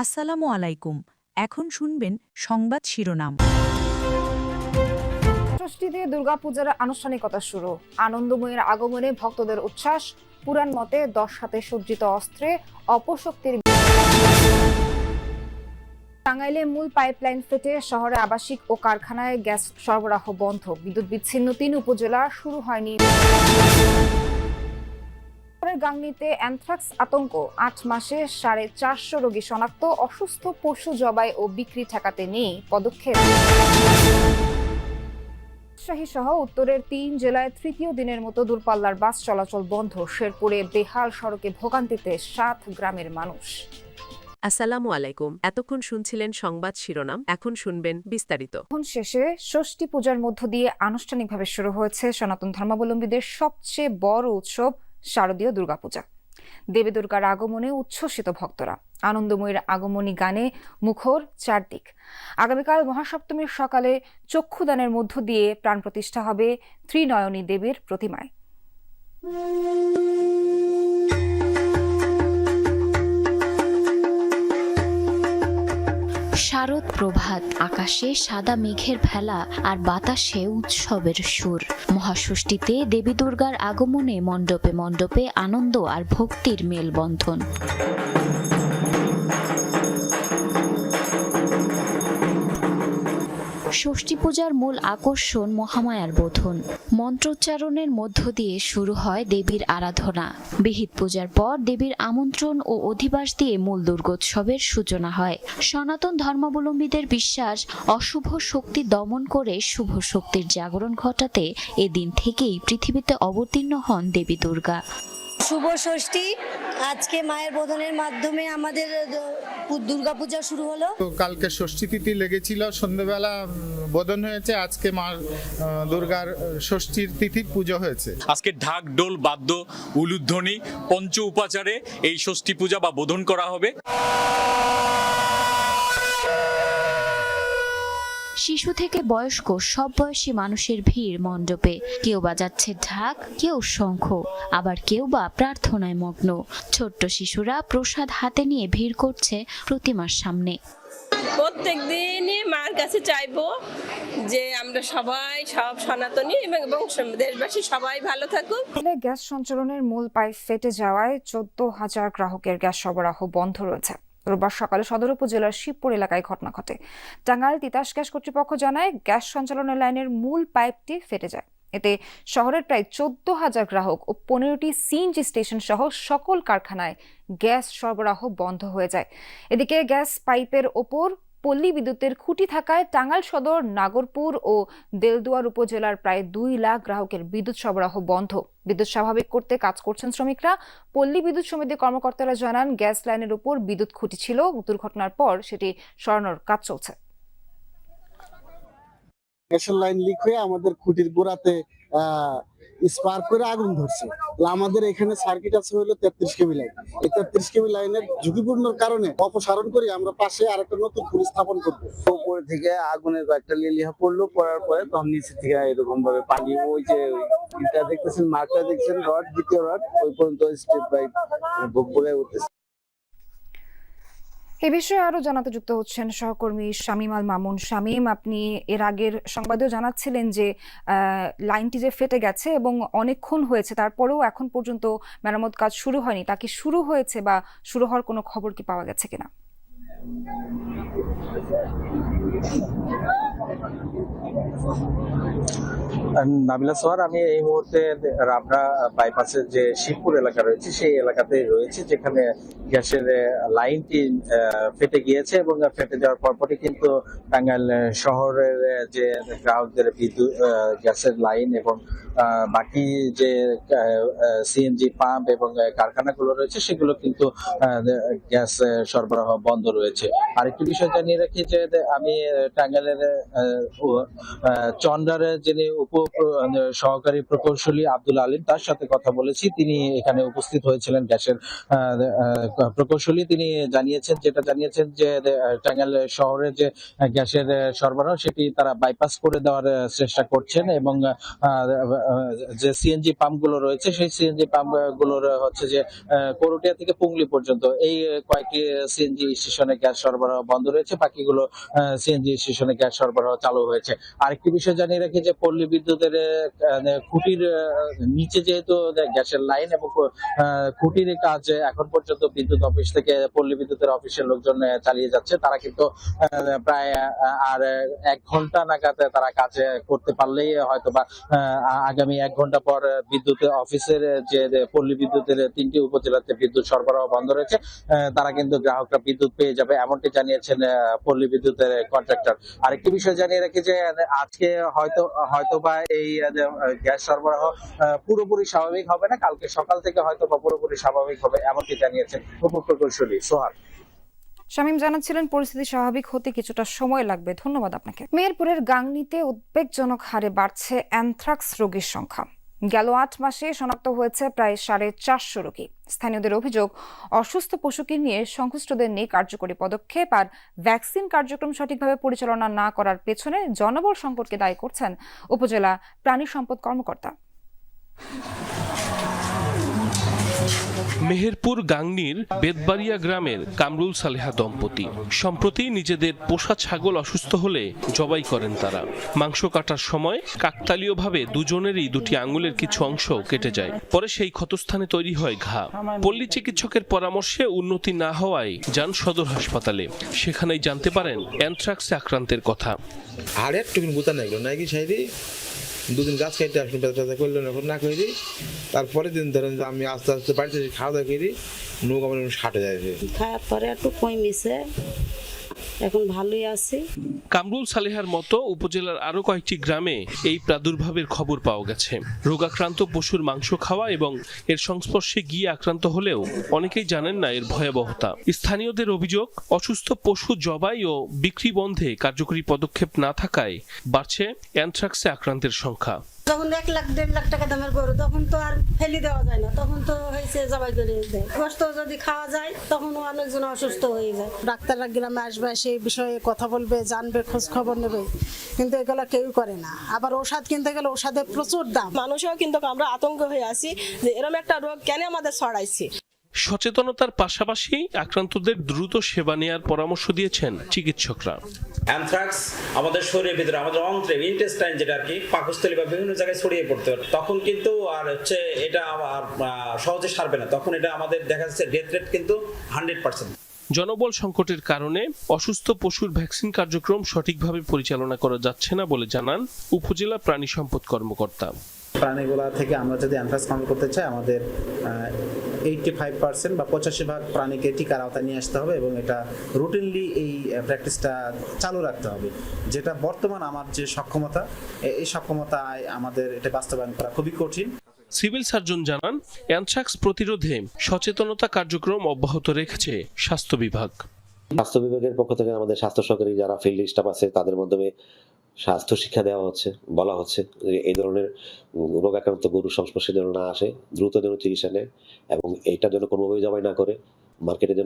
আসসালামু আলাইকুম। এখন শুনবেন সংবাদ শিরোনাম। ষষ্ঠীতে দুর্গাপূজার আনুষ্ঠানিকতা শুরু। আনন্দময়ের আগমনে ভক্তদের উচ্ছ্বাস। পুরাণ মতে 10 হাতে সজ্জিত অস্ত্রে অপশক্তির। টাঙ্গাইলে মূল পাইপলাইন ফেটে শহরে আবাসিক ও কারখানায় গ্যাস সরবরাহ বন্ধ। বিদ্যুৎ বিচ্ছিন্ন 3 উপজেলা, শুরু হয়নি। গাংনীতে অ্যানথ্রাক্স আতঙ্ক, 8 মাসে 450 রোগী শনাক্ত। অসুস্থ পশু জবাই ও বিক্রি ঠেকাতে নেই পদক্ষেপ। রাজশাহী সহ উত্তরের 3 জেলায় তৃতীয় দিনের মতো দূরপাল্লার বাস চলাচল বন্ধ। শেরপুরে বেহাল সড়কে ভোগান্তিতে 7 গ্রামের মানুষ। আসসালামু আলাইকুম। এতক্ষণ শুনছিলেন সংবাদ শিরোনাম, এখন শুনবেন বিস্তারিত। এখন শেষে ষষ্ঠী পূজার মধ্য দিয়ে আনুষ্ঠানিকভাবে শুরু হয়েছে সনাতন ধর্মাবলম্বীদের সবচেয়ে বড় উৎসব শারদীয় দুর্গাপূজা। দেবী দুর্গার আগমনে উচ্ছ্বসিত ভক্তরা। আনন্দময়ীর আগমনী গানে মুখর চারদিক। আগামীকাল মহাসপ্তমীর সকালে চক্ষুদানের মধ্য দিয়ে প্রাণ প্রতিষ্ঠা হবে ত্রিনয়নী দেবীর প্রতিমায়। শারদ প্রভাত, আকাশে সাদা মেঘের ভেলা আর বাতাসে উৎসবের সুর। মহাষষ্ঠীতে দেবী দুর্গার আগমনে মণ্ডপে মণ্ডপে আনন্দ আর ভক্তির মেলবন্ধন। ষষ্ঠী পূজার মূল আকর্ষণ মহামায়ার বোধন। মন্ত্রোচ্চারণের মধ্য দিয়ে শুরু হয় দেবীর আরাধনা। বিহিত পূজার পর দেবীর আমন্ত্রণ ও অধিবাস দিয়ে মূল দুর্গোৎসবের সূচনা হয়। সনাতন ধর্মাবলম্বীদের বিশ্বাস, অশুভ শক্তি দমন করে শুভ শক্তির জাগরণ ঘটাতে এদিন থেকেই পৃথিবীতে অবতীর্ণ হন দেবী দুর্গা। শুভ ষষ্ঠী, আজকে মায়ের বোধনের মাধ্যমে আমাদের দুর্গাপূজা শুরু হলো। কালকে ষষ্ঠী তিথি লেগেছিল, সন্ধ্যেবেলা বোধন হয়েছে। আজকে মা দুর্গার ষষ্ঠীর তিথি পুজো হয়েছে। আজকে ঢাক, ডোল, বাদ্য, উলুধ্বনি, পঞ্চ উপাচারে এই ষষ্ঠী পূজা বা বোধন করা হবে। শিশু থেকে বয়স্ক সব বয়সী মানুষের ভিড় মণ্ডপে। কেউ বাজাচ্ছে ঢাক, কেউ শঙ্খ, আবার কেউ বা প্রার্থনায় মগ্ন। ছোট্ট শিশুরা প্রসাদ হাতে নিয়ে ভিড় করছে প্রতিমার সামনে। প্রত্যেক দিনই মার কাছে চাইবো যে আমরা সবাই, সব সনাতনী এবং দেশবাসী সবাই ভালো থাকুক। গ্যাস সঞ্চালনের মূল পাইপ ফেটে যাওয়ায় 14,000 গ্রাহকের গ্যাস সরবরাহ বন্ধ রয়েছে। রোববার সকালে সদর উপজেলার শিবপুর এলাকায় ঘটনা ঘটে। টাঙ্গাইল তিতাস গ্যাস কর্তৃপক্ষ জানায়, গ্যাস সঞ্চালনের লাইনের মূল পাইপটি ফেটে যায়। এতে শহরের প্রায় 14,000 গ্রাহক ও 15টি সিএনজি স্টেশন সহ সকল কারখানায় গ্যাস সরবরাহ বন্ধ হয়ে যায়। এদিকে গ্যাস পাইপের ওপর পল্লী বিদ্যুতের খুঁটি থাকায় টাঙ্গাইল সদর, নাগরপুর ও দেলদুয়ার উপজেলার প্রায় 2 লাখ গ্রাহকের বিদ্যুৎ সরবরাহ বন্ধ। বিদ্যুৎ স্বাভাবিক করতে কাজ করছেন শ্রমিকরা। পল্লী বিদ্যুৎ সমিতির কর্মকর্তারা জানান, গ্যাস লাইনের উপর বিদ্যুৎ খুঁটি ছিল। দুর্ঘটনার পর সেটি সরানোর কাজ চলছে। গ্যাসের লাইন লিক হয়ে আমাদের খুঁটির গোড়াতে স্পার্ক করে আগুন ধরছে। আমাদের এখানে সার্কিট আছে হলো 33 কেবি লাইন। এই 33 কেবি লাইনের ঝুঁকিপূর্ণ কারণে অপসারণ করে আমরা পাশে আরেকটা নতুন খুঁটি স্থাপন করবো। উপর থেকে আগুনের কয়েকটা লিলিহা পড়লো, পড়ার পরে তখন নিচে থেকে এরকম ভাবে পানি, ওই যে এটা দেখতেছেন, মার্কটা দেখছেন, রড, দ্বিতীয় রড, ওই পর্যন্ত স্টেপ বাই বলে উঠতেছে। এ বিষয়ে আরো জানাতে যুক্ত হচ্ছেন সহকর্মী শামীম আল মামুন। শামীম, আপনি এর আগের সংবাদেও জানাচ্ছিলেন যে লাইনটি যে ফেটে গেছে এবং অনেকক্ষণ হয়েছে, তারপরেও এখন পর্যন্ত মেরামত কাজ শুরু হয়নি। তা কি শুরু হয়েছে বা শুরু হওয়ার কোনো খবর কি পাওয়া গেছে কিনা? নাবিলা সোহার, আমি এই মুহূর্তে রাবড়া বাইপাসের যে শিবপুর এলাকা রয়েছে সেই এলাকাতেই রয়েছে, যেখানে গ্যাসের লাইনটি ফেটে গিয়েছে এবং ফেটে যাওয়ার পরপরই কিন্তু টাঙ্গাইল শহরের যে গ্রাহকদের বিদ্যুৎ গ্যাসের লাইন এবং বাকি যে সিএনজি পাম্প এবং কারখানাগুলো রয়েছে সেগুলো কিন্তু গ্যাস সরবরাহ বন্ধ রয়েছে। আরেকটি বিষয় জানিয়ে রাখি যে আমি টাঙ্গাইলের চন্ডারের যিনি উপ সহকারী প্রকৌশলী আব্দুল আলিম, তার সাথে কথা বলেছি। তিনি এখানে উপস্থিত হয়েছিলেন গ্যাসের প্রকৌশলী। তিনি যেটা জানিয়েছেন যে টাঙ্গাইল শহরে যে গ্যাসের সরবরাহ সেটি তারা বাইপাস করে দেওয়ার চেষ্টা করছেন এবং যে সিএনজি পাম্পগুলো রয়েছে সেই সিএনজি পাম্পগুলোর হচ্ছে যে করটিয়া থেকে পুংলি পর্যন্ত এই কয়েকটি সিএনজি স্টেশনে গ্যাস সরবরাহ বন্ধ রয়েছে, বাকিগুলো সিএনজি স্টেশনে গ্যাস সরবরাহ চালু হয়েছে। আরেকটি বিষয় জানিয়ে রাখি যে পল্লী বিদ্যুতের খুঁটির নিচে যেহেতু গ্যাসের লাইন এবং খুঁটির কাজ এখন পর্যন্ত বিদ্যুৎ অফিস থেকে পল্লী বিদ্যুতের অফিসের লোকজন চালিয়ে যাচ্ছে। তারা কিন্তু প্রায় আর 1 ঘন্টা নাগাদ তারা কাজ করতে পারলেই হয়তো বা আগামী 1 ঘন্টা পর বিদ্যুৎ অফিসের যে পল্লী বিদ্যুতের 3টি উপজেলাতে বিদ্যুৎ সরবরাহ বন্ধ রয়েছে, তারা কিন্তু গ্রাহকরা বিদ্যুৎ পেয়ে যাবে, এমনটি জানিয়েছেন পল্লী বিদ্যুতের কন্ট্রাক্টর। আরেকটি বিষয় জানিয়ে রাখি যে আজকে হয়তো বা এই গ্যাস সরবরাহ পুরোপুরি স্বাভাবিক হবে না, কালকে সকাল থেকে হয়তো বা পুরোপুরি স্বাভাবিক হবে, এমনটি জানিয়েছেন উপপ্রকৌশলী সোহাগ। শামীম জানাচ্ছিলেন পরিস্থিতি স্বাভাবিক হতে কিছুটা সময় লাগবে। ধন্যবাদ আপনাকে। মেহেরপুরের গাংনীতে উদ্বেগজনক হারে বাড়ছে অ্যানথ্রাক্স রোগীর সংখ্যা। গেল 8 মাসে শনাক্ত হয়েছে প্রায় 450 রোগী। স্থানীয়দের অভিযোগ, অসুস্থ পশুকে নিয়ে সংশ্লিষ্টদের নিয়ে কার্যকরী পদক্ষেপ আর ভ্যাকসিন কার্যক্রম সঠিকভাবে পরিচালনা না করার পেছনে জনবল সংকটকে দায়ী করছেন উপজেলা প্রাণী সম্পদ কর্মকর্তা। মেহেরপুর গাংনীর বেদবাড়িয়া গ্রামের কামরুল সালেহা দম্পতি সম্প্রতি নিজেদের পোষা ছাগল অসুস্থ হলে জবাই করেন তারা। মাংস কাটার সময় কাকতালীয়ভাবে দুজনেরই 2টি আঙুলের কিছু অংশ কেটে যায়। পরে সেই ক্ষতস্থানে তৈরি হয় ঘা। পল্লী চিকিৎসকের পরামর্শে উন্নতি না হওয়ায় যান সদর হাসপাতালে। সেখানেই জানতে পারেন অ্যানথ্রাক্সে আক্রান্তের কথা। আর একটু গুতা নাইলো নাকি সাইডে 2 দিন গাছ খাইতে আসলে ব্যথা করলো না করি। তারপরে দিন ধরেন আমি আস্তে আস্তে বাড়িতে খাওয়া দাওয়া করি, নৌকা মানে 60 যায় খাওয়ার পরে একটু কমিছে, এখন ভালোই আছি। কামরুল সালেহার মতো উপজেলার আরো কয়েকটি গ্রামে এই প্রাদুর্ভাবের খবর পাওয়া গেছে। রোগাক্রান্ত পশুর মাংস খাওয়া এবং এর সংস্পর্শে গিয়ে আক্রান্ত হলেও অনেকেই জানেন না এর ভয়াবহতা। স্থানীয়দের অভিযোগ, অসুস্থ পশু জবাই ও বিক্রি বন্ধে কার্যকরী পদক্ষেপ না থাকায় বাড়ছে অ্যানথ্রাক্সে আক্রান্তের সংখ্যা। যখন 1 লাখ 1.5 লাখ টাকা দামের গরু, তখন তো আর ফেলে দেওয়া যায় না, তখন তো হয়েছে জবাই করে দেয়। গোশত যদি খাওয়া যায় তখন অনেকজন অসুস্থ হয়ে যায়। ডাক্তাররা গ্রামে আসবে, সেই বিষয়ে কথা বলবে, জানবে, খোঁজ খবর নেবে, কিন্তু এগুলো কেউ করে না। আবার ওষুধ কিনতে গেলে ওষুধের প্রচুর দাম। মানুষও কিন্তু আমরা আতঙ্ক হয়ে আছি যে এরকম একটা রোগ কেন আমাদের ছড়াইছে। সচেতনতার পাশাপাশি আক্রান্তদের দ্রুত সেবা নেওয়ার পরামর্শ দিয়েছেন চিকিৎসকরা। অ্যানথ্রাক্স আমাদের শরীরের ভিতরে, আমাদের অন্ত্রে, ইন্টেস্টাইন যেটা আর কি, পাকস্থলী বা বিভিন্ন জায়গায় ছড়িয়ে পড়তে পারে। তখন কিন্তু আর এটা আর সহজে সারবে না, তখন এটা আমাদের দেখা যাচ্ছে ডেথ রেট কিন্তু 100%। জনবল সংকটের কারণে অসুস্থ পশুর ভ্যাকসিন কার্যক্রম সঠিকভাবে পরিচালনা করা যাচ্ছে না বলে জানান উপজেলা প্রাণী সম্পদ কর্মকর্তা। প্রাণীগুলা থেকে আমরা যদি অ্যানথ্রাক্স কন্ট্রোল করতে চাই, আমাদের 85% বা 85% প্রাণীকে টিকার আওতায় নিয়ে আসতে হবে এবং এটা রুটিনলি এই প্র্যাকটিসটা চালু রাখতে হবে। যেটা বর্তমান আমার যে সক্ষমতা, এই সক্ষমতায় আমাদের এটা বাস্তবায়ন করা খুবই কঠিন। সিভিল সার্জন জানান, অ্যানথ্রাক্স প্রতিরোধে সচেতনতা কার্যক্রম অব্যাহত রেখেছে স্বাস্থ্য বিভাগ। স্বাস্থ্য বিভাগের পক্ষ থেকে আমাদের স্বাস্থ্য সহকারী যারা ফিল্ড স্টাফ আছে তাদের মাধ্যমে স্বাস্থ্য শিক্ষা দেওয়া হচ্ছে, বলা হচ্ছে এই ধরনের রোগাক্রান্ত গরুর সংস্পর্শে যেন না আসে, দ্রুত যেন চিকিৎসা নেয় এবং এইটা যেন কোনোভাবেই জবাই না করে মার্কেটে